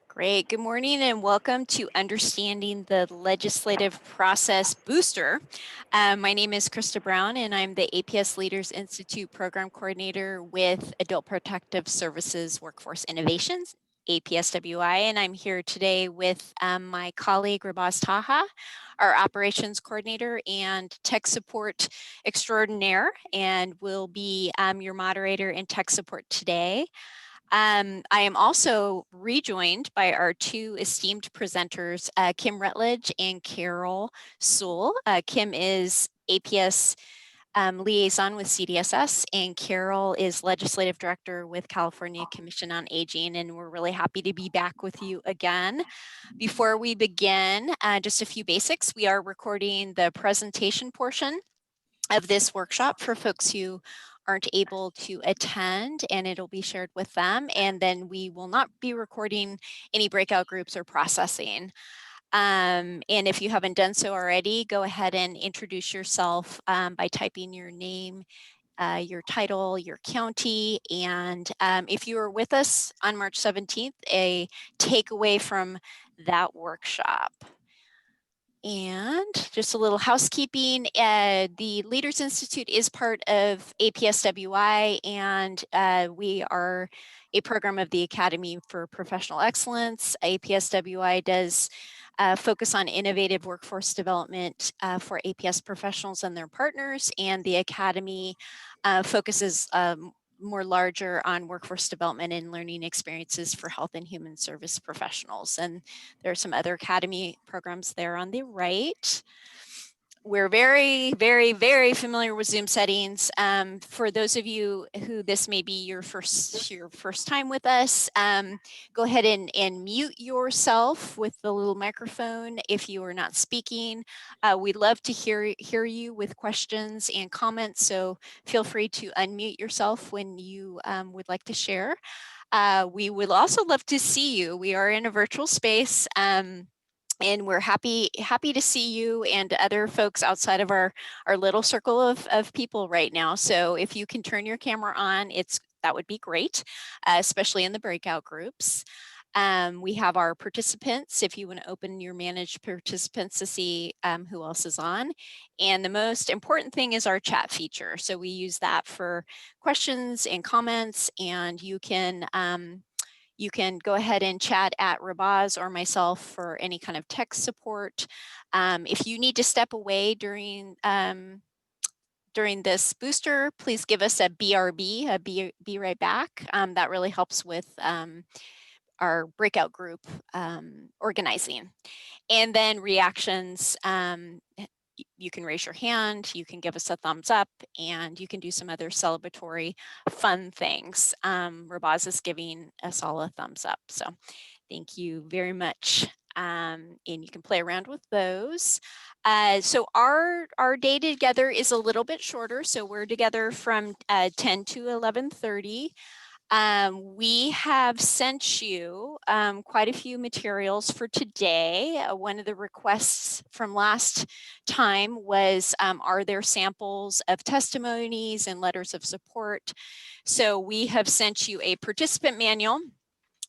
Great. Good morning and welcome to Understanding the Legislative Process Booster. My name is Krista Brown and I'm the APS Leaders Institute Program Coordinator with Adult Protective Services Workforce Innovations, APSWI, and I'm here today with my colleague Rabaz Taha, our Operations Coordinator and Tech Support Extraordinaire, and will be your moderator in tech support today. I am also rejoined by our two esteemed presenters, Kim Rutledge and Carol Sewell. Kim is APS liaison with CDSS, and Carol is legislative director with California Commission on Aging, and we're really happy to be back with you again. Before we begin, just a few basics. We are recording the presentation portion of this workshop for folks who aren't able to attend, and it'll be shared with them. And then we will not be recording any breakout groups or processing. And if you haven't done so already, go ahead and introduce yourself by typing your name, your title, your county, and if you were with us on March 17th, a takeaway from that workshop. And just a little housekeeping, the Leaders Institute is part of APSWI, and we are a program of the Academy for Professional Excellence. APSWI does focus on innovative workforce development for APS professionals and their partners, and the Academy focuses more larger on workforce development and learning experiences for health and human service professionals. And there are some other Academy programs there on the right. We're very, very, very familiar with Zoom settings. For those of you who this may be your first time with us, go ahead and mute yourself with the little microphone if you are not speaking. We'd love to hear you with questions and comments, so feel free to unmute yourself when you would like to share. We would also love to see you. We are in a virtual space. And we're happy to see you and other folks outside of our little circle of people right now. So if you can turn your camera on, that would be great, especially in the breakout groups. We have our participants, if you want to open your managed participants to see who else is on. And the most important thing is our chat feature. So we use that for questions and comments, and you can go ahead and chat at Rabaz or myself for any kind of tech support. If you need to step away during this booster, please give us a BRB, be right back. That really helps with our breakout group organizing. And then reactions, you can raise your hand, you can give us a thumbs up, and you can do some other celebratory fun things. Rabaz is giving us all a thumbs up, so thank you very much. And you can play around with those. So our day together is a little bit shorter, so we're together from 10 to 11:30. We have sent you quite a few materials for today. One of the requests from last time was, are there samples of testimonies and letters of support? So we have sent you a participant manual,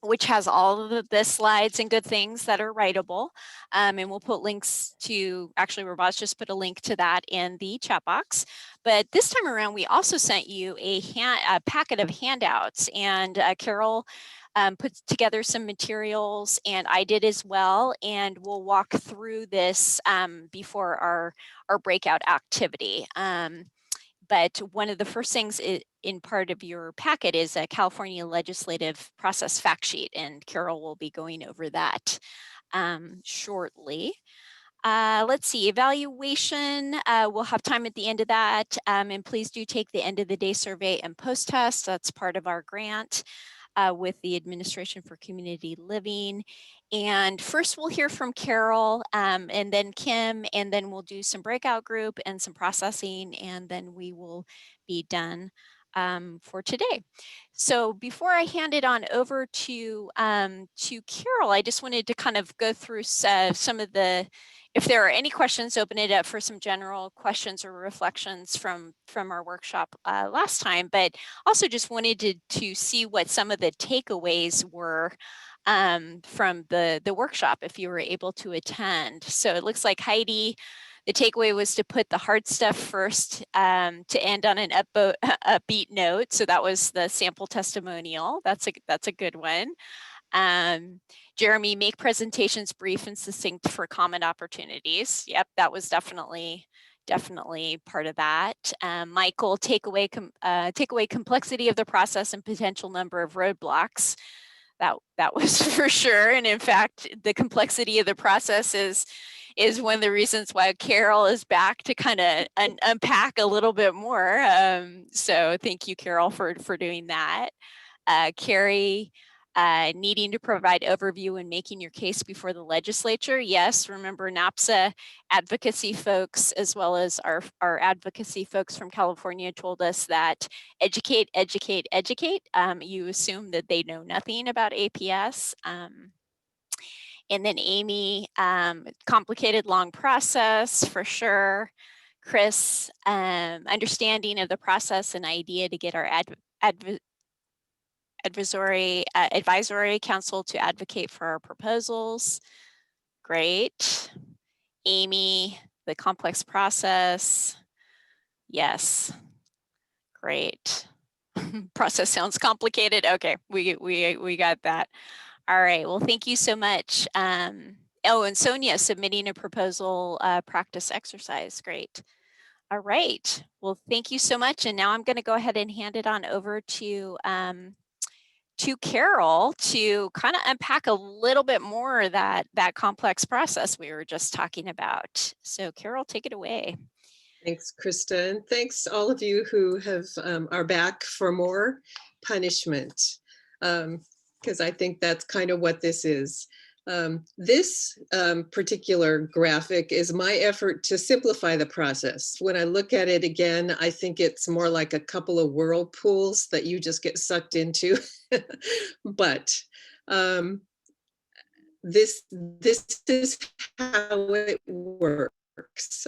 which has all of the slides and good things that are writable. And we'll put links to, actually Rabaz just put a link to that in the chat box. But this time around, we also sent you a packet of handouts, and Carol put together some materials, and I did as well. And we'll walk through this before our breakout activity. But one of the first things in part of your packet is a California legislative process fact sheet, and Carol will be going over that shortly. Let's see, evaluation, we'll have time at the end of that, and please do take the end of the day survey and post-test. That's part of our grant with the Administration for Community Living. And first we'll hear from Carol, and then Kim, and then we'll do some breakout group and some processing, and then we will be done for today. So before I hand it on over to Carol, I just wanted to kind of go through some of the if there are any questions, open it up for some general questions or reflections from our workshop last time, but also just wanted to see what some of the takeaways were from the workshop if you were able to attend. So it looks like Heidi, the takeaway was to put the hard stuff first, to end on an upbeat note. So that was the sample testimonial. That's a good one. Jeremy, make presentations brief and succinct for comment opportunities. Yep, that was definitely part of that. Michael, take away complexity of the process and potential number of roadblocks. That was for sure. And in fact, the complexity of the process is one of the reasons why Carol is back to kind of unpack a little bit more. So thank you, Carol, for doing that. Carrie, needing to provide overview and making your case before the legislature. Yes, remember NAPSA advocacy folks, as well as our advocacy folks from California, told us that educate, educate, educate. You assume that they know nothing about APS. And then Amy, complicated, long process for sure. Chris, understanding of the process and idea to get our advisory council to advocate for our proposals. Great. Amy, the complex process. Yes. Great. Process sounds complicated. Okay, we got that. All right. Well, thank you so much. Oh, and Sonia, submitting a proposal practice exercise. Great. All right. Well, thank you so much. And now I'm going to go ahead and hand it on over to Carol to kind of unpack a little bit more of that complex process we were just talking about. So Carol, take it away. Thanks, Krista, and thanks all of you who have are back for more punishment, because I think that's kind of what this is. This particular graphic is my effort to simplify the process. When I look at it again, I think it's more like a couple of whirlpools that you just get sucked into. But this is how it works.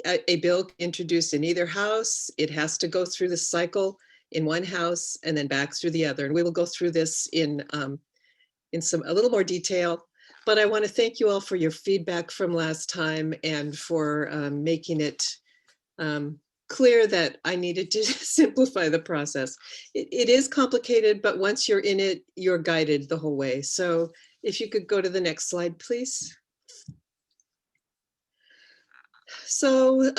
A bill introduced in either house, it has to go through the cycle in one house and then back through the other. And we will go through this in a little more detail. But I want to thank you all for your feedback from last time and for making it clear that I needed to simplify the process. It is complicated, but once you're in it, you're guided the whole way. So if you could go to the next slide, please. So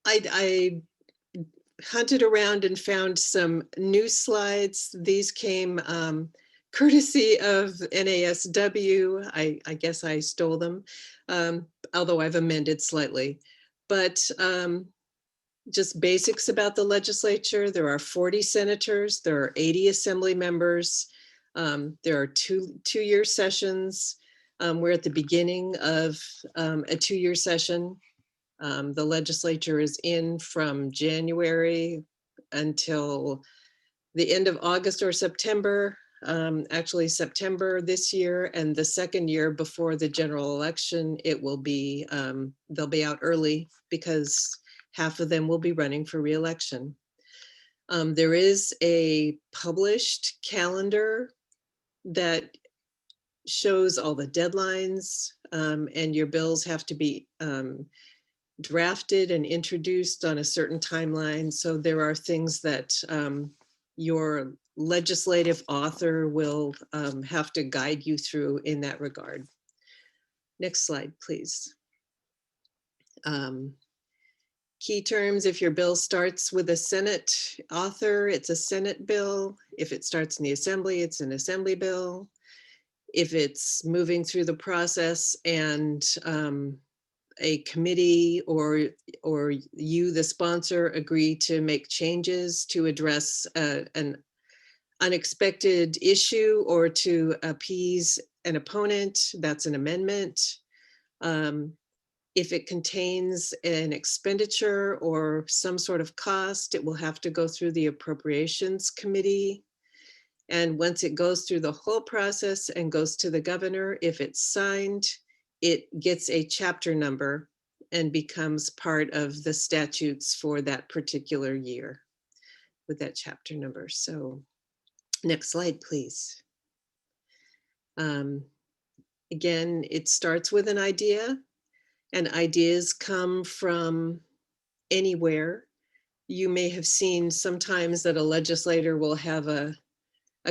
I hunted around and found some new slides. These came courtesy of NASW. I guess I stole them, although I've amended slightly. But just basics about the legislature. There are 40 senators. There are 80 assembly members. There are two-year sessions. We're at the beginning of a two-year session. The legislature is in from January until the end of August or September, actually September this year, and the second year before the general election, it will be, they'll be out early because half of them will be running for re-election. There is a published calendar that shows all the deadlines, and your bills have to be drafted and introduced on a certain timeline. So there are things that your legislative author will have to guide you through in that regard. Next slide, please. Key terms: if your bill starts with a Senate author, it's a Senate bill. If it starts in the Assembly, it's an Assembly bill. If it's moving through the process and a committee or you, the sponsor, agree to make changes to address an unexpected issue or to appease an opponent, that's an amendment. If it contains an expenditure or some sort of cost, it will have to go through the Appropriations Committee. And once it goes through the whole process and goes to the governor, if it's signed, it gets a chapter number and becomes part of the statutes for that particular year with that chapter number. So next slide, please. Again, it starts with an idea, and ideas come from anywhere. You may have seen sometimes that a legislator will have a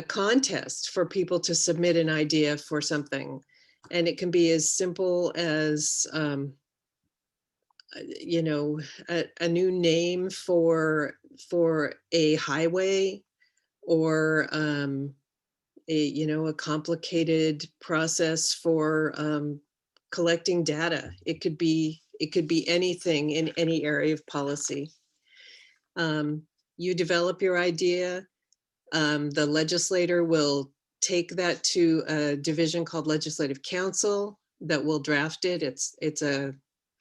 contest for people to submit an idea for something. And it can be as simple as, you know, a new name for a highway, or a complicated process for collecting data. It could be anything in any area of policy. You develop your idea. The legislator will take that to a division called Legislative Counsel that will draft it. It's a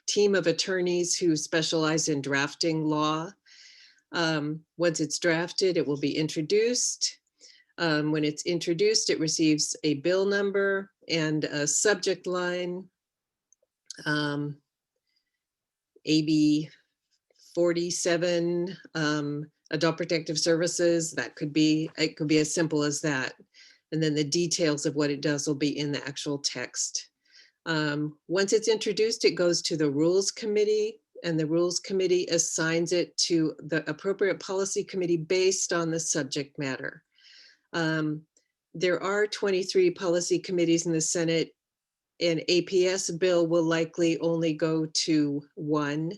team of attorneys who specialize in drafting law. Once it's drafted, it will be introduced. When it's introduced, it receives a bill number and a subject line. AB 47, adult protective services. It could be as simple as that. And then the details of what it does will be in the actual text. Once it's introduced, it goes to the Rules Committee, and the Rules Committee assigns it to the appropriate policy committee based on the subject matter. There are 23 policy committees in the Senate. An APS bill will likely only go to one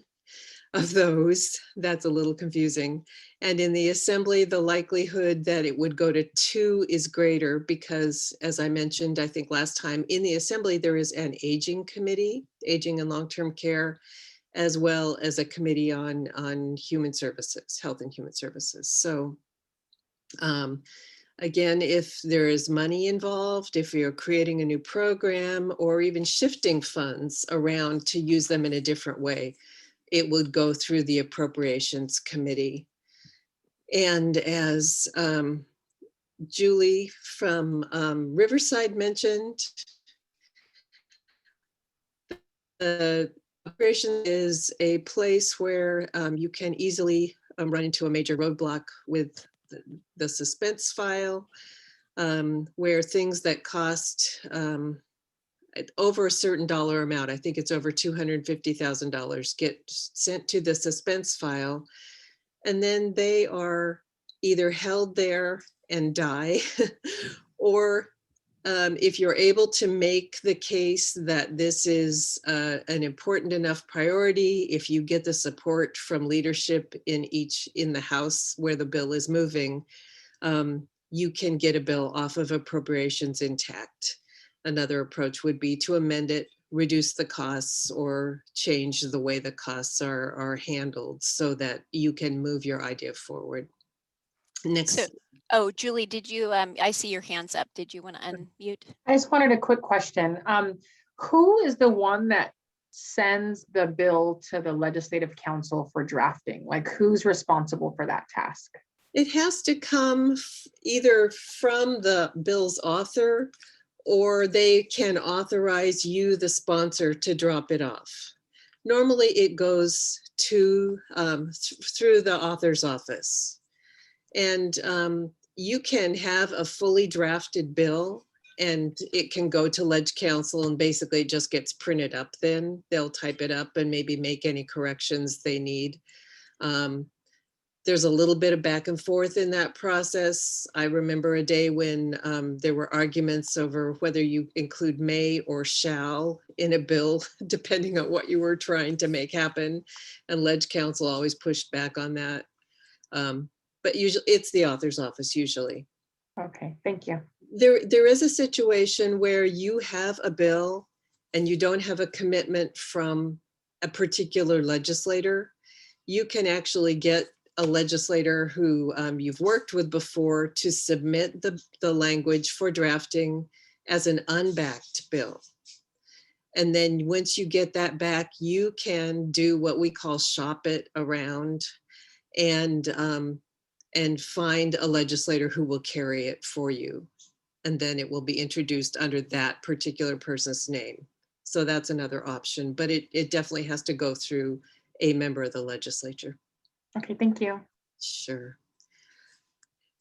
of those. That's a little confusing. And in the Assembly, the likelihood that it would go to two is greater because, as I mentioned, I think last time, in the Assembly, there is an aging committee, aging and long-term care, as well as a committee on human services, health and human services. So again, if there is money involved, if you're creating a new program or even shifting funds around to use them in a different way, it would go through the Appropriations Committee. And as Julie from Riverside mentioned, the Appropriations is a place where you can easily run into a major roadblock with the suspense file, where things that cost over a certain dollar amount, I think it's over $250,000, get sent to the suspense file, and then they are either held there and die, or if you're able to make the case that this is an important enough priority, if you get the support from leadership in the House where the bill is moving, you can get a bill off of appropriations intact. Another approach would be to amend it, reduce the costs, or change the way the costs are handled so that you can move your idea forward. Next. So, oh, Julie, did you, I see your hands up. Did you want to unmute? I just wanted a quick question. Who is the one that sends the bill to the Legislative Council for drafting? Like, who's responsible for that task? It has to come either from the bill's author, or they can authorize you, the sponsor, to drop it off. Normally it goes to through the author's office. And you can have a fully drafted bill and it can go to Leg Council and basically it just gets printed up. Then they'll type it up and maybe make any corrections they need. There's a little bit of back and forth in that process. I remember a day when there were arguments over whether you include may or shall in a bill, depending on what you were trying to make happen. And Leg Council always pushed back on that. But usually it's the author's office usually. Okay, thank you. There is a situation where you have a bill and you don't have a commitment from a particular legislator. You can actually get a legislator who you've worked with before to submit the language for drafting as an unbacked bill. And then once you get that back, you can do what we call shop it around and find a legislator who will carry it for you. And then it will be introduced under that particular person's name. So that's another option, but it definitely has to go through a member of the legislature. Okay, thank you. Sure.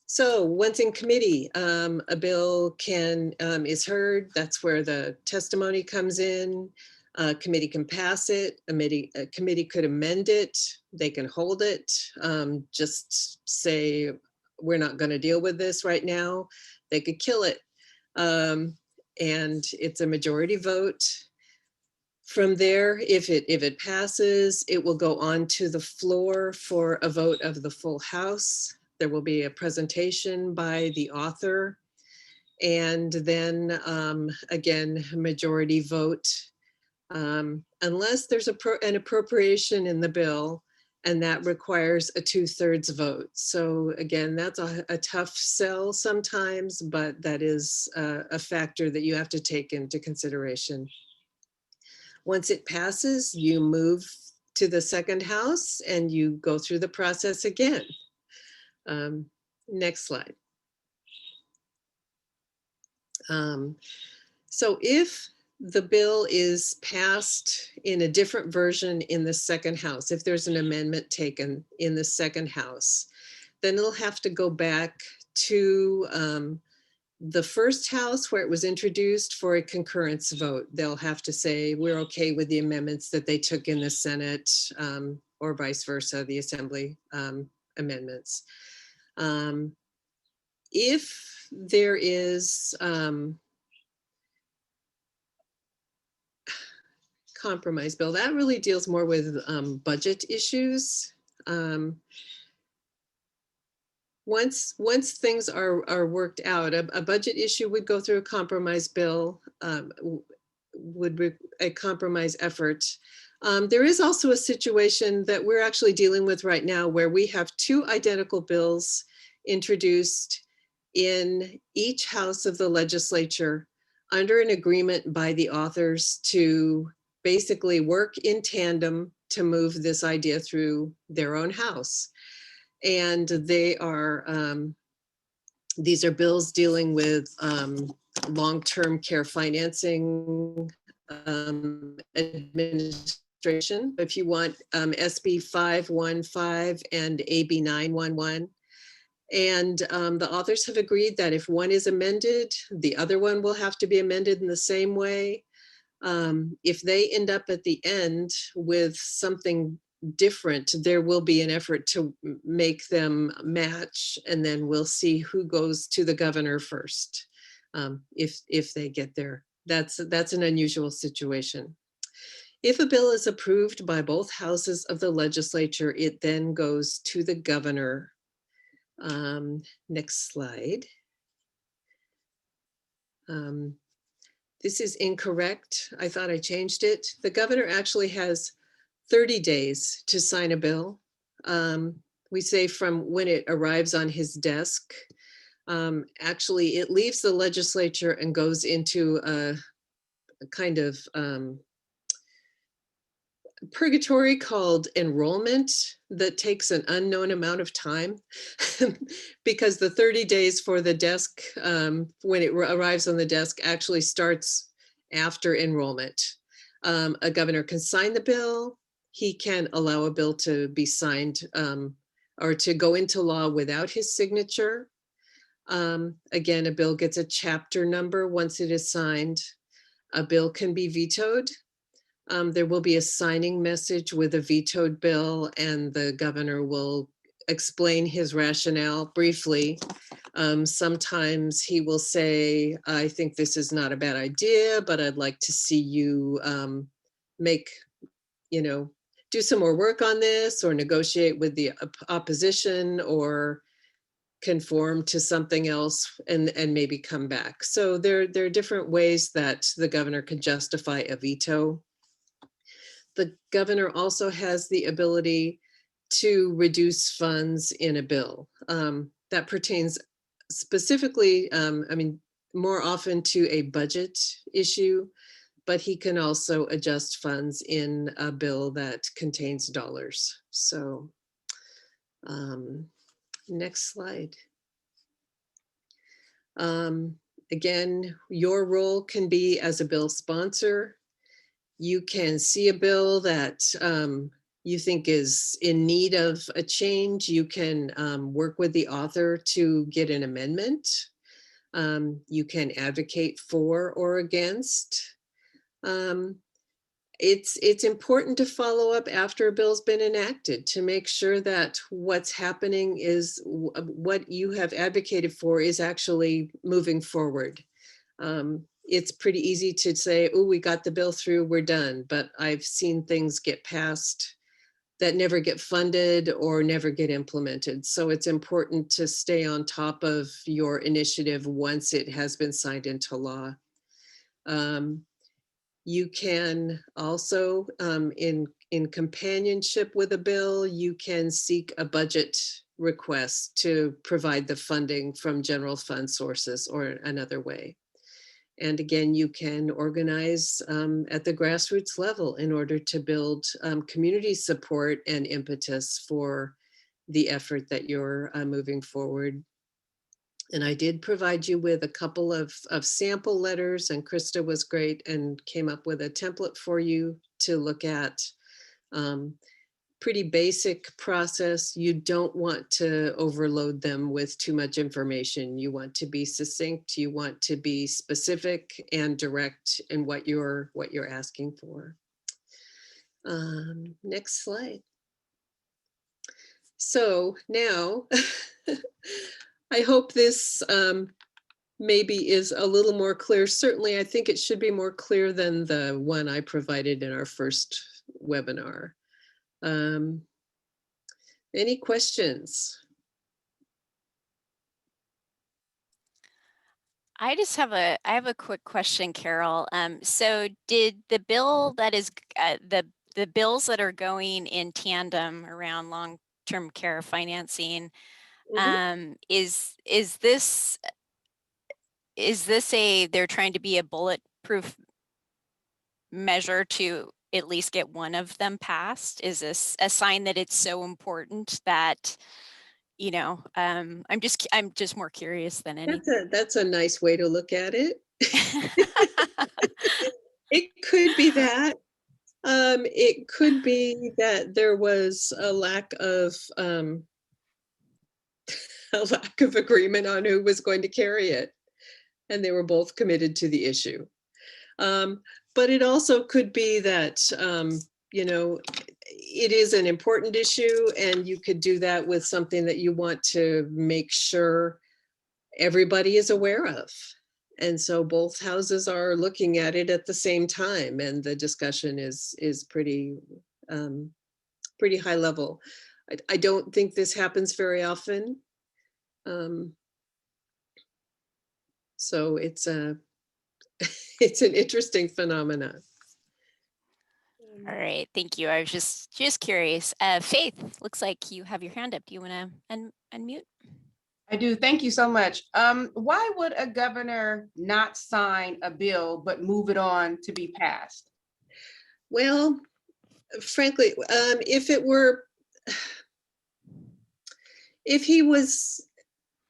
So once in committee, a bill is heard. That's where the testimony comes in. A committee can pass it. A committee could amend it. They can hold it. Just say, we're not going to deal with this right now. They could kill it. And it's a majority vote. From there, if it passes, it will go on to the floor for a vote of the full House. There will be a presentation by the author. And then again, majority vote. Unless there's an appropriation in the bill, and that requires a 2/3 vote. So again, that's a tough sell sometimes, but that is a factor that you have to take into consideration. Once it passes, you move to the second House and you go through the process again. Next slide. So if the bill is passed in a different version in the second House, if there's an amendment taken in the second House, then it'll have to go back to the first House where it was introduced for a concurrence vote. They'll have to say, we're okay with the amendments that they took in the Senate, or vice versa, the Assembly amendments. If there is compromise bill, that really deals more with budget issues. Once things are worked out, a budget issue would go through a compromise bill, would be a compromise effort. There is also a situation that we're actually dealing with right now where we have two identical bills introduced in each house of the legislature under an agreement by the authors to basically work in tandem to move this idea through their own house. And they are, these are bills dealing with long-term care financing administration. If you want SB 515 and AB 911. And the authors have agreed that if one is amended, the other one will have to be amended in the same way. If they end up at the end with something different, there will be an effort to make them match, and then we'll see who goes to the governor first, if they get there. That's an unusual situation. If a bill is approved by both houses of the legislature, it then goes to the governor. Next slide. This is incorrect. I thought I changed it. The governor actually has 30 days to sign a bill. We say from when it arrives on his desk. Actually, it leaves the legislature and goes into a kind of purgatory called enrollment that takes an unknown amount of time because the 30 days for the desk, when it arrives on the desk, actually starts after enrollment. A governor can sign the bill. He can allow a bill to be signed or to go into law without his signature. Again, a bill gets a chapter number once it is signed. A bill can be vetoed. There will be a signing message with a vetoed bill, and the governor will explain his rationale briefly. Sometimes he will say, I think this is not a bad idea, but I'd like to see you do some more work on this, or negotiate with the opposition, or conform to something else and maybe come back. So there are different ways that the governor can justify a veto. The governor also has the ability to reduce funds in a bill. That pertains specifically, more often to a budget issue, but he can also adjust funds in a bill that contains dollars. So next slide. Again, your role can be as a bill sponsor. You can see a bill that you think is in need of a change. You can work with the author to get an amendment. You can advocate for or against. It's important to follow up after a bill's been enacted to make sure that what's happening is what you have advocated for is actually moving forward. It's pretty easy to say, oh, we got the bill through, we're done. But I've seen things get passed that never get funded or never get implemented. So it's important to stay on top of your initiative once it has been signed into law. You can also, in companionship with a bill, you can seek a budget request to provide the funding from general fund sources or another way. And again, you can organize at the grassroots level in order to build community support and impetus for the effort that you're moving forward. And I did provide you with a couple of sample letters, and Krista was great and came up with a template for you to look at. Pretty basic process. You don't want to overload them with too much information. You want to be succinct. You want to be specific and direct in what you're asking for. Next slide. So now, I hope this maybe is a little more clear. Certainly, I think it should be more clear than the one I provided in our first webinar. Any questions? I have a quick question, Carol. So did the bill that is the bills that are going in tandem around long-term care financing, is this they're trying to be a bulletproof measure to at least get one of them passed? Is this a sign that it's so important that, you know, I'm just more curious than anything. That's a nice way to look at it. It could be that. It could be that there was a lack of agreement on who was going to carry it, and they were both committed to the issue. But it also could be that you know, it is an important issue, and you could do that with something that you want to make sure everybody is aware of. And so both houses are looking at it at the same time, and the discussion is pretty pretty high level. I don't think this happens very often. So it's a it's an interesting phenomenon. All right, thank you. I was just curious. Faith, looks like you have your hand up. Do you want to unmute? I do. Thank you so much. Why would a governor not sign a bill but move it on to be passed? Well, frankly, if he was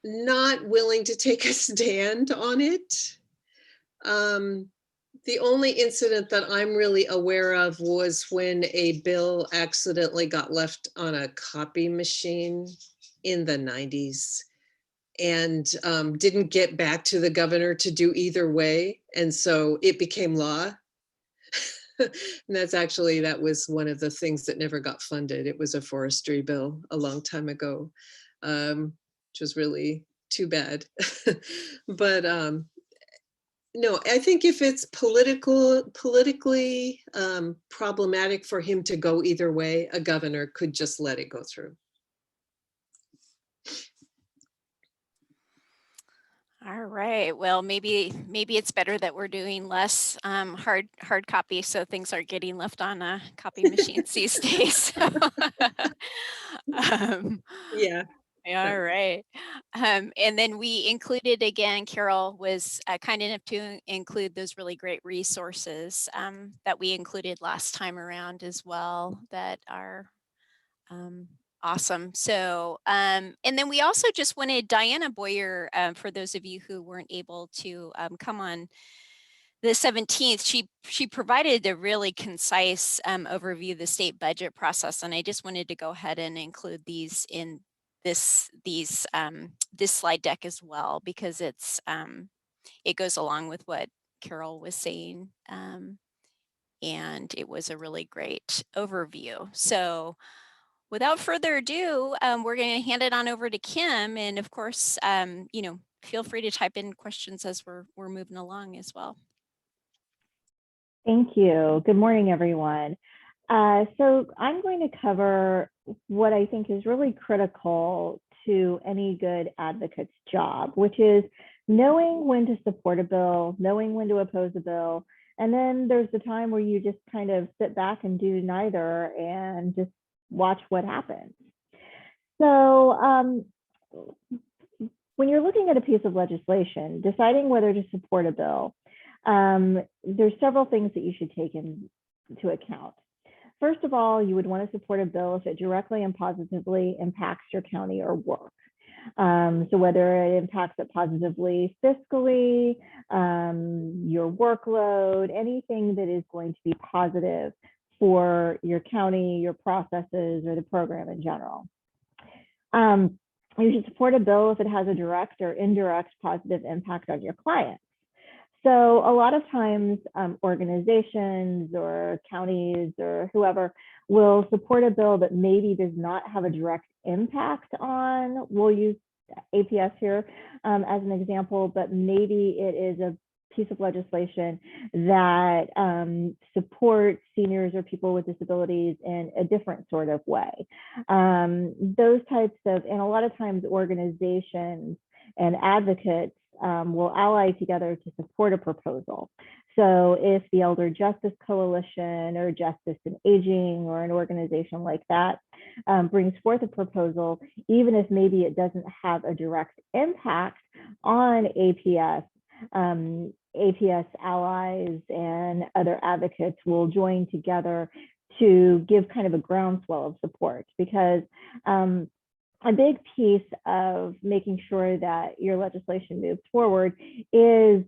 not willing to take a stand on it, the only incident that I'm really aware of was when a bill accidentally got left on a copy machine in the 90s and didn't get back to the governor to do either way. And so it became law. And that was one of the things that never got funded. It was a forestry bill a long time ago, which was really too bad. But no, I think if it's politically problematic for him to go either way, a governor could just let it go through. All right. Well, maybe it's better that we're doing less hard copy, so things aren't getting left on copy machines these days. Yeah. All right. And then we included, again, Carol was kind enough to include those really great resources that we included last time around as well that are awesome. So, and then we also just wanted Diana Boyer, for those of you who weren't able to come on the 17th, she provided a really concise overview of the state budget process, and I just wanted to go ahead and include these in this slide deck as well, because it goes along with what Carol was saying, and it was a really great overview. So without further ado, we're going to hand it on over to Kim, and of course, feel free to type in questions as we're moving along as well. Thank you. Good morning, everyone. So I'm going to cover what I think is really critical to any good advocate's job, which is knowing when to support a bill, knowing when to oppose a bill, and then there's the time where you just kind of sit back and do neither and just watch what happens. So when you're looking at a piece of legislation, deciding whether to support a bill, there's several things that you should take into account. First of all, you would want to support a bill if it directly and positively impacts your county or work. So whether it impacts it positively fiscally, your workload, anything that is going to be positive for your county, your processes, or the program in general. You should support a bill if it has a direct or indirect positive impact on your clients. So a lot of times organizations or counties or whoever will support a bill that maybe does not have a direct impact on, we'll use APS here as an example, but maybe it is a piece of legislation that supports seniors or people with disabilities in a different sort of way. Those types of, and a lot of times organizations and advocates will ally together to support a proposal. So if the Elder Justice Coalition or Justice in Aging or an organization like that brings forth a proposal, even if maybe it doesn't have a direct impact on APS, APS allies and other advocates will join together to give kind of a groundswell of support, because a big piece of making sure that your legislation moves forward is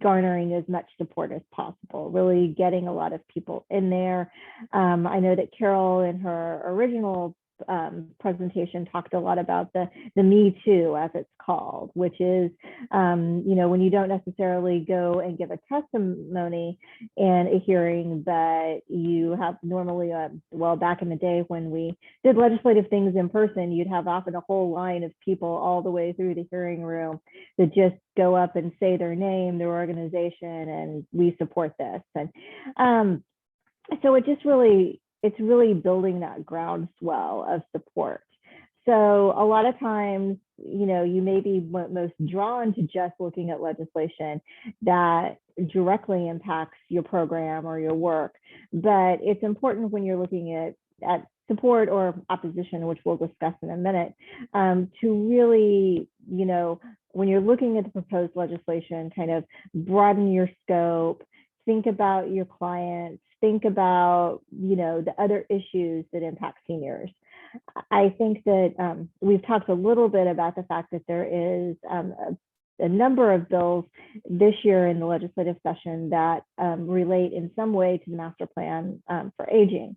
garnering as much support as possible, really getting a lot of people in there. I know that Carol in her original presentation talked a lot about the Me Too, as it's called, which is, when you don't necessarily go and give a testimony in a hearing, but you have normally, well, back in the day when we did legislative things in person, you'd have often a whole line of people all the way through the hearing room that just go up and say their name, their organization, and we support this. And so it's really building that groundswell of support. So a lot of times, you may be most drawn to just looking at legislation that directly impacts your program or your work. But it's important when you're looking at support or opposition, which we'll discuss in a minute, to really, when you're looking at the proposed legislation, kind of broaden your scope, think about your clients, think about, the other issues that impact seniors. I think that we've talked a little bit about the fact that there is a number of bills this year in the legislative session that relate in some way to the master plan for aging.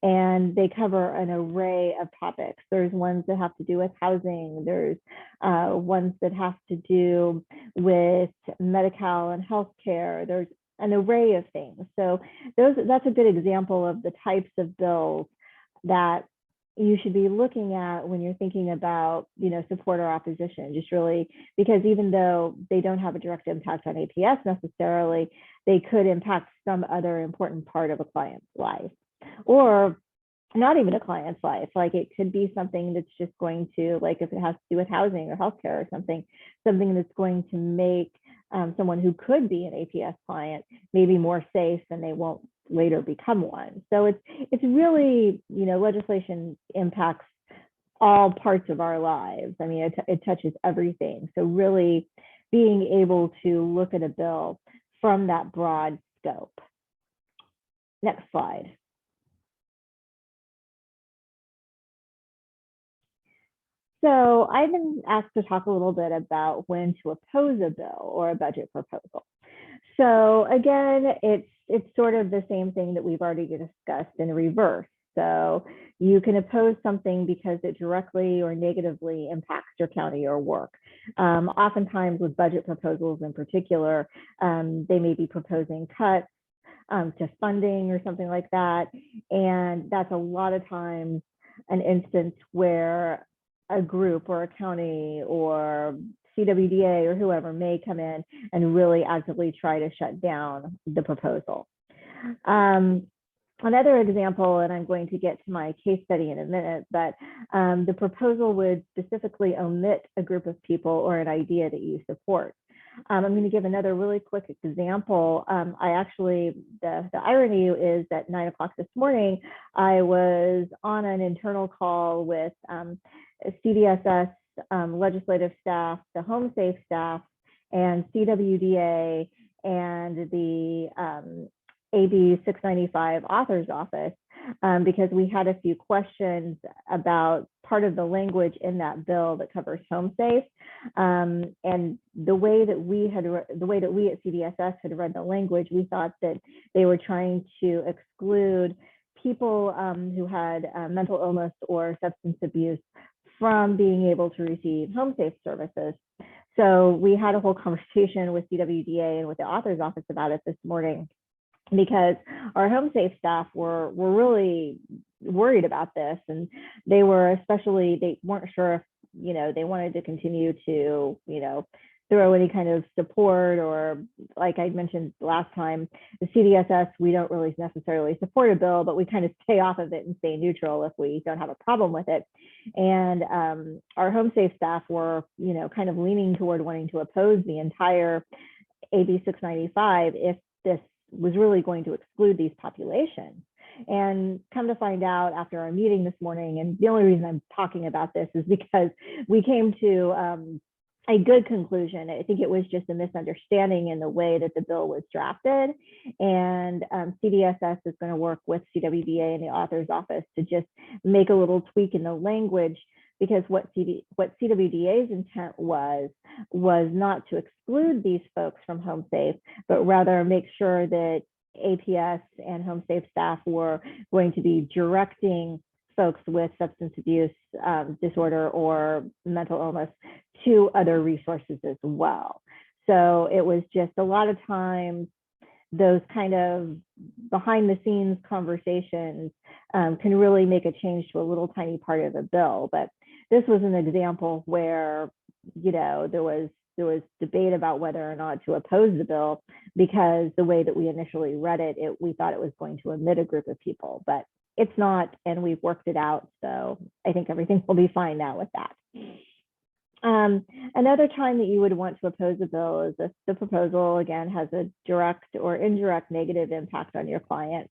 And they cover an array of topics. There's ones that have to do with housing. There's ones that have to do with Medi-Cal and healthcare. There's an array of things. So that's a good example of the types of bills that you should be looking at when you're thinking about, support or opposition, just really, because even though they don't have a direct impact on APS necessarily, they could impact some other important part of a client's life, or not even a client's life. Like it could be something that's just going to, like if it has to do with housing or healthcare or something that's going to make someone who could be an APS client maybe more safe, and they won't later become one. So it's really, legislation impacts all parts of our lives. I mean, it touches everything. So really being able to look at a bill from that broad scope. Next slide. So I've been asked to talk a little bit about when to oppose a bill or a budget proposal. So again, it's sort of the same thing that we've already discussed in reverse. So you can oppose something because it directly or negatively impacts your county or work. Oftentimes with budget proposals in particular, they may be proposing cuts to funding or something like that. And that's a lot of times an instance where a group or a county or CWDA or whoever may come in and really actively try to shut down the proposal. Another example, and I'm going to get to my case study in a minute, but the proposal would specifically omit a group of people or an idea that you support. I'm going to give another really quick example. The irony is that 9 o'clock this morning, I was on an internal call with CDSS legislative staff, the Home Safe staff, and CWDA, and the AB 695 author's office, because we had a few questions about part of the language in that bill that covers home safe, and the way that we at CDSS had read the language, we thought that they were trying to exclude people who had mental illness or substance abuse from being able to receive home safe services. So we had a whole conversation with CWDA and with the author's office about it this morning, because our home safe staff were really worried about this, and they weren't sure if they wanted to continue to throw any kind of support, or like I mentioned last time, the CDSS, we don't really necessarily support a bill, but we kind of stay off of it and stay neutral if we don't have a problem with it. And our home safe staff were kind of leaning toward wanting to oppose the entire AB 695 if this was really going to exclude these populations. And come to find out after our meeting this morning, and the only reason I'm talking about this is because we came to a good conclusion. I think it was just a misunderstanding in the way that the bill was drafted. And CDSS is going to work with CWDA and the author's office to just make a little tweak in the language, because what CWDA's intent was not to exclude these folks from home safe, but rather make sure that APS and home safe staff were going to be directing folks with substance abuse disorder or mental illness to other resources as well. So it was just a lot of times those kind of behind the scenes conversations can really make a change to a little tiny part of the bill. But this was an example where there was debate about whether or not to oppose the bill, because the way that we initially read it, we thought it was going to omit a group of people, but it's not, and we've worked it out. So I think everything will be fine now with that. Another time that you would want to oppose a bill is if the proposal, again, has a direct or indirect negative impact on your clients.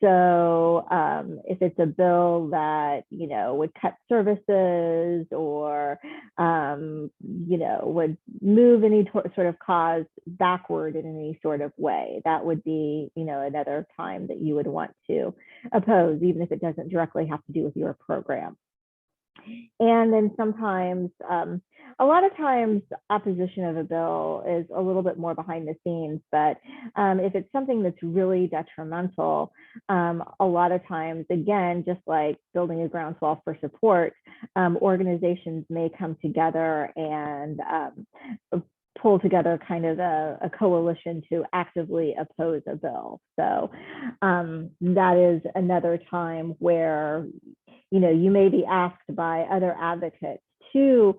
So if it's a bill that, would cut services or, would move any sort of cause backward in any sort of way, that would be, another time that you would want to oppose, even if it doesn't directly have to do with your program. And then sometimes, a lot of times, opposition of a bill is a little bit more behind the scenes, but if it's something that's really detrimental, a lot of times, again, just like building a groundswell for support, organizations may come together and pull together kind of a coalition to actively oppose a bill. So that is another time where you may be asked by other advocates to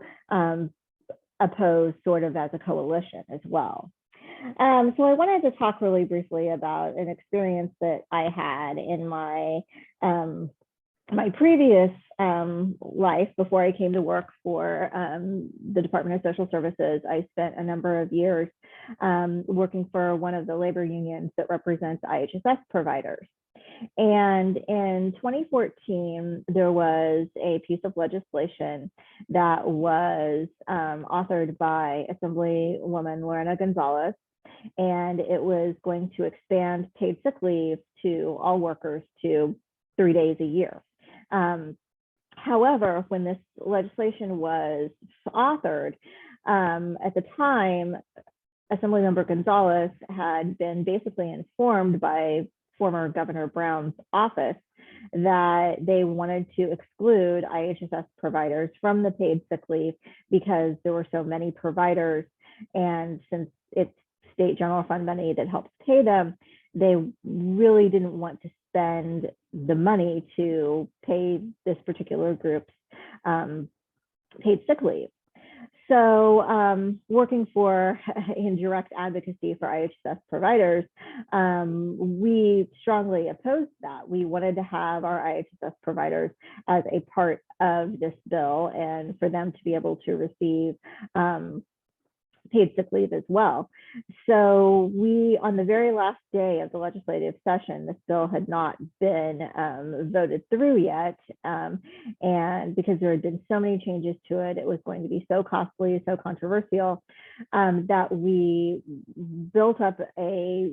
oppose sort of as a coalition as well. So I wanted to talk really briefly about an experience that I had in my previous life before I came to work for the Department of Social Services. I spent a number of years working for one of the labor unions that represents IHSS providers. And in 2014, there was a piece of legislation that was authored by Assemblywoman Lorena Gonzalez, and it was going to expand paid sick leave to all workers to 3 days a year. However, when this legislation was authored, at the time, Assemblymember Gonzalez had been basically informed by former Governor Brown's office that they wanted to exclude IHSS providers from the paid sick leave because there were so many providers. And since it's state general fund money that helps pay them, they really didn't want to spend the money to pay this particular group's paid sick leave. So working for in direct advocacy for IHSS providers, we strongly opposed that. We wanted to have our IHSS providers as a part of this bill and for them to be able to receive paid sick leave as well. So we, on the very last day of the legislative session, this bill had not been voted through yet. And because there had been so many changes to it, it was going to be so costly, so controversial, that we built up a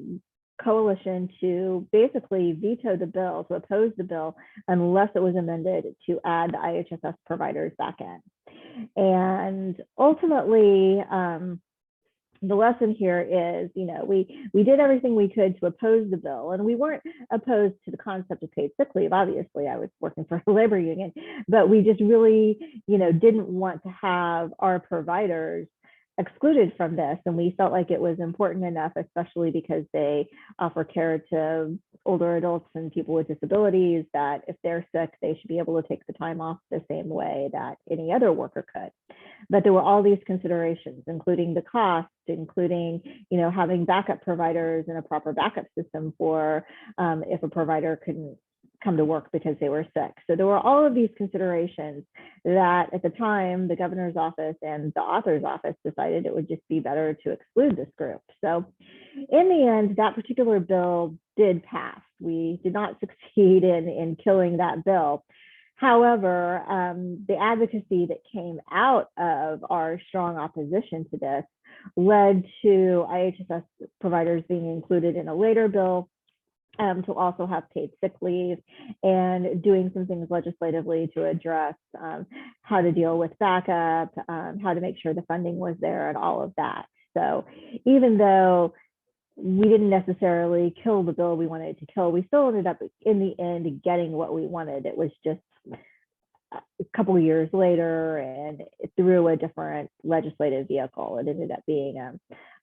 coalition to basically veto the bill, to oppose the bill, unless it was amended to add the IHSS providers back in. And ultimately, the lesson here is, we did everything we could to oppose the bill, and we weren't opposed to the concept of paid sick leave. Obviously, I was working for a labor union, but we just really, didn't want to have our providers excluded from this. And we felt like it was important enough, especially because they offer care to older adults and people with disabilities, that if they're sick, they should be able to take the time off the same way that any other worker could. But there were all these considerations, including the cost, including, having backup providers and a proper backup system for if a provider couldn't come to work because they were sick. So there were all of these considerations that at the time, the governor's office and the author's office decided it would just be better to exclude this group. So in the end, that particular bill did pass. We did not succeed in killing that bill. However, the advocacy that came out of our strong opposition to this led to IHSS providers being included in a later bill to also have paid sick leave, and doing some things legislatively to address how to deal with backup, how to make sure the funding was there, and all of that. So even though we didn't necessarily kill the bill we wanted to kill, we still ended up in the end getting what we wanted. It was just a couple of years later and through a different legislative vehicle. It ended up being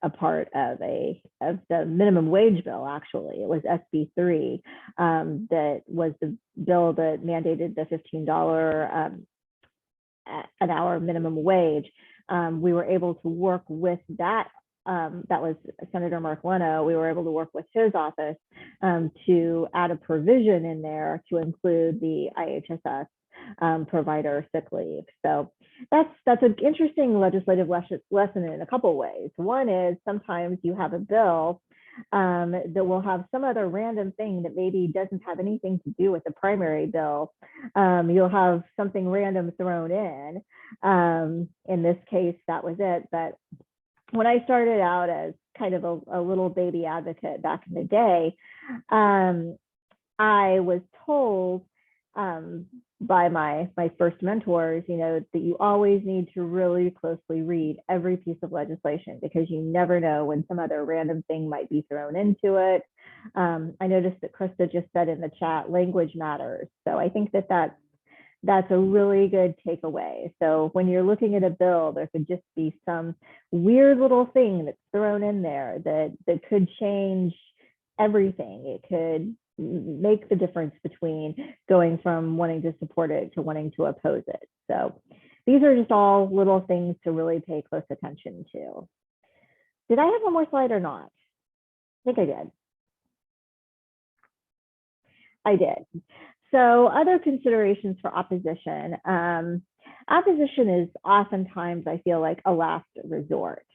a part of the minimum wage bill. Actually, it was SB 3 that was the bill that mandated the $15 an hour minimum wage. We were able to work with that. That was Senator Mark Leno. We were able to work with his office to add a provision in there to include the IHSS provider sick leave. So that's an interesting legislative lesson in a couple of ways. One is sometimes you have a bill that will have some other random thing that maybe doesn't have anything to do with the primary bill. You'll have something random thrown in. In this case, that was it. But when I started out as kind of a little baby advocate back in the day, I was told by my first mentors, that you always need to really closely read every piece of legislation, because you never know when some other random thing might be thrown into it. I noticed that Krista just said in the chat, language matters. So I think that's a really good takeaway. So when you're looking at a bill, there could just be some weird little thing that's thrown in there that could change everything. It could make the difference between going from wanting to support it to wanting to oppose it. So these are just all little things to really pay close attention to. Did I have one more slide or not? I think I did. I did. So other considerations for opposition. Opposition is oftentimes, I feel like, a last resort.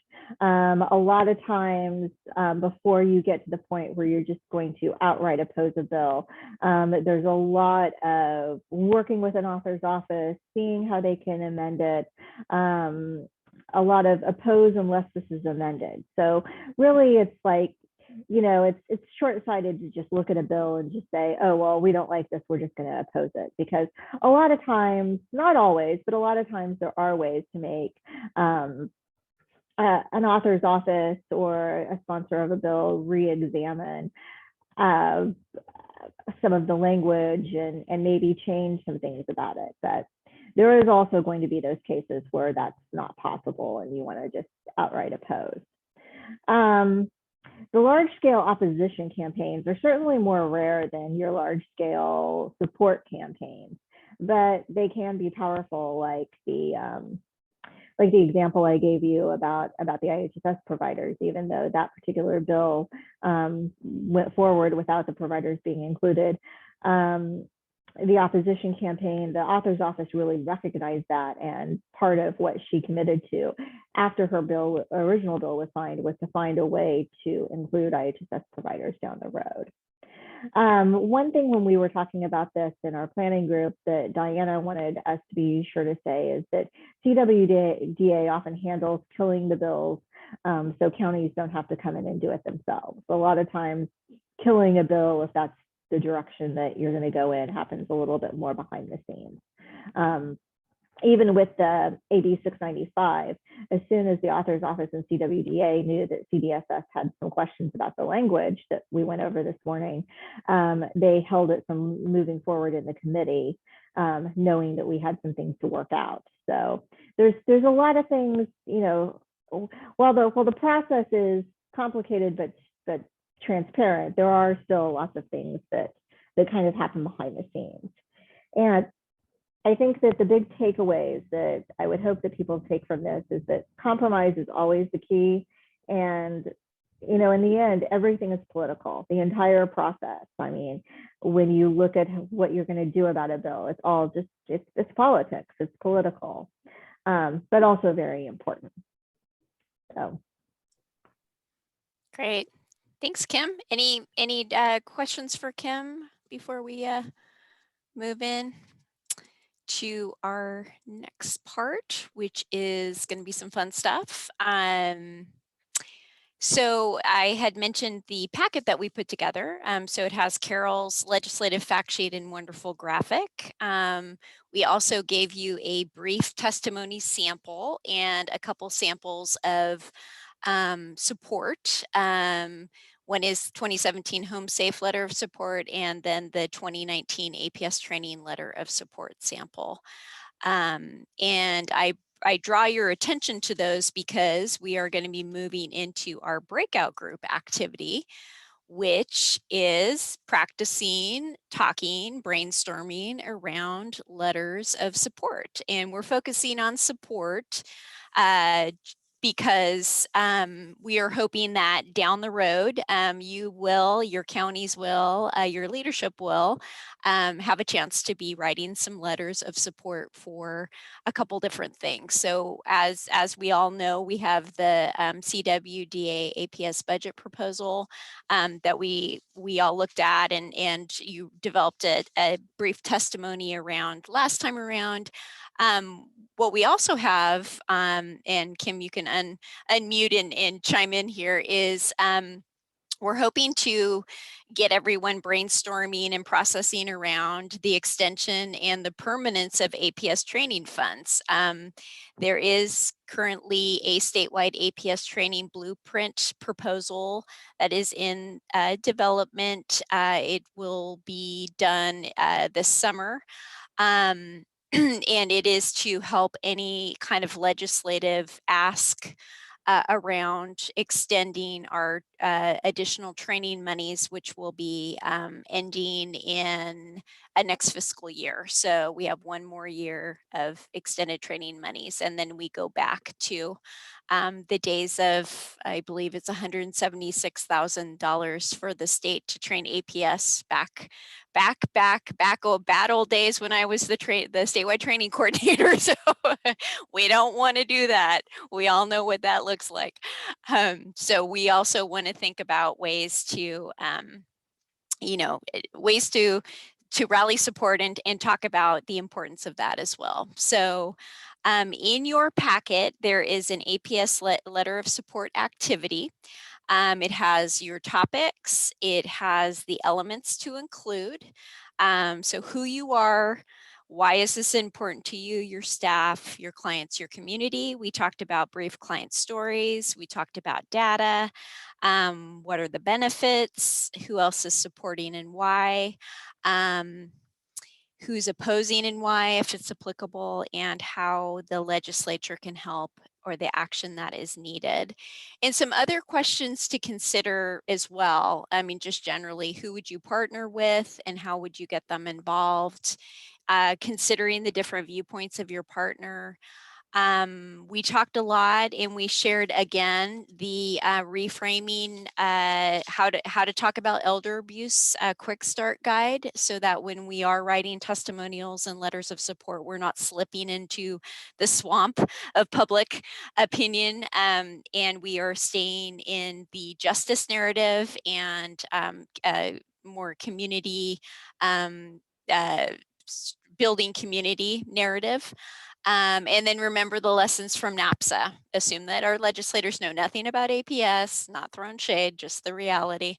A lot of times before you get to the point where you're just going to outright oppose a bill, there's a lot of working with an author's office, seeing how they can amend it, a lot of oppose unless this is amended. So really it's like, it's short-sighted to just look at a bill and just say, oh, well, we don't like this, we're just going to oppose it. Because a lot of times, not always, but a lot of times there are ways to make an author's office or a sponsor of a bill re-examine some of the language and maybe change some things about it. But there is also going to be those cases where that's not possible and you want to just outright oppose. The large-scale opposition campaigns are certainly more rare than your large-scale support campaigns, but they can be powerful, like the example I gave you about the IHSS providers. Even though that particular bill went forward without the providers being included, the opposition campaign, the author's office really recognized that, and part of what she committed to after her original bill was signed was to find a way to include IHSS providers down the road. One thing when we were talking about this in our planning group that Diana wanted us to be sure to say is that CWDA often handles killing the bills, so counties don't have to come in and do it themselves. A lot of times killing a bill, if that's the direction that you're going to go in, happens a little bit more behind the scenes. Even with the AB 695, as soon as the author's office and CWDA knew that CDSS had some questions about the language that we went over this morning, they held it from moving forward in the committee, knowing that we had some things to work out. So there's a lot of things, you know, while the process is complicated but transparent, there are still lots of things that kind of happen behind the scenes. And I think that the big takeaways that I would hope that people take from this is that compromise is always the key. And, you know, in the end, everything is political, the entire process. I mean, when you look at what you're going to do about a bill, it's all just, it's politics, it's political, but also very important. So. Great. Thanks, Kim. Any questions for Kim before we move in to our next part, which is going to be some fun stuff. So I had mentioned the packet that we put together. So it has Carol's legislative fact sheet and wonderful graphic. We also gave you a brief testimony sample and a couple samples of support. One is 2017 Home Safe Letter of Support, and then the 2019 APS Training Letter of Support sample. And I draw your attention to those because we are going to be moving into our breakout group activity, which is practicing, talking, brainstorming around letters of support. And we're focusing on support because we are hoping that down the road, you will, your counties will, your leadership will have a chance to be writing some letters of support for a couple different things. So as we all know, we have the CWDA APS budget proposal that we all looked at, and you developed a brief testimony around last time around. What we also have, and Kim, you can unmute and chime in here, is we're hoping to get everyone brainstorming and processing around the extension and the permanence of APS training funds. There is currently a statewide APS training blueprint proposal that is in development. It will be done this summer. And it is to help any kind of legislative ask around extending our additional training monies, which will be ending in a next fiscal year. So we have one more year of extended training monies, and then we go back to the days of, I believe it's $176,000 for the state to train APS back bad old days when I was the statewide training coordinator. So we don't want to do that. We all know what that looks like. So we also want to think about ways to, ways to rally support and talk about the importance of that as well. So in your packet, there is an APS letter of support activity. It has your topics, it has the elements to include, so who you are, Why is this important to you, your staff, your clients, your community? We talked about brief client stories. We talked about data. What are the benefits? Who else is supporting and why? Who's opposing and why, if it's applicable, and how the legislature can help or the action that is needed. And some other questions to consider as well. I mean, just generally, who would you partner with and how would you get them involved? Considering the different viewpoints of your partner. We talked a lot and we shared again the reframing how to talk about elder abuse quick start guide, so that when we are writing testimonials and letters of support, we're not slipping into the swamp of public opinion, and we are staying in the justice narrative and more community building community narrative. And then remember the lessons from NAPSA. Assume that our legislators know nothing about APS, not throwing shade, just the reality.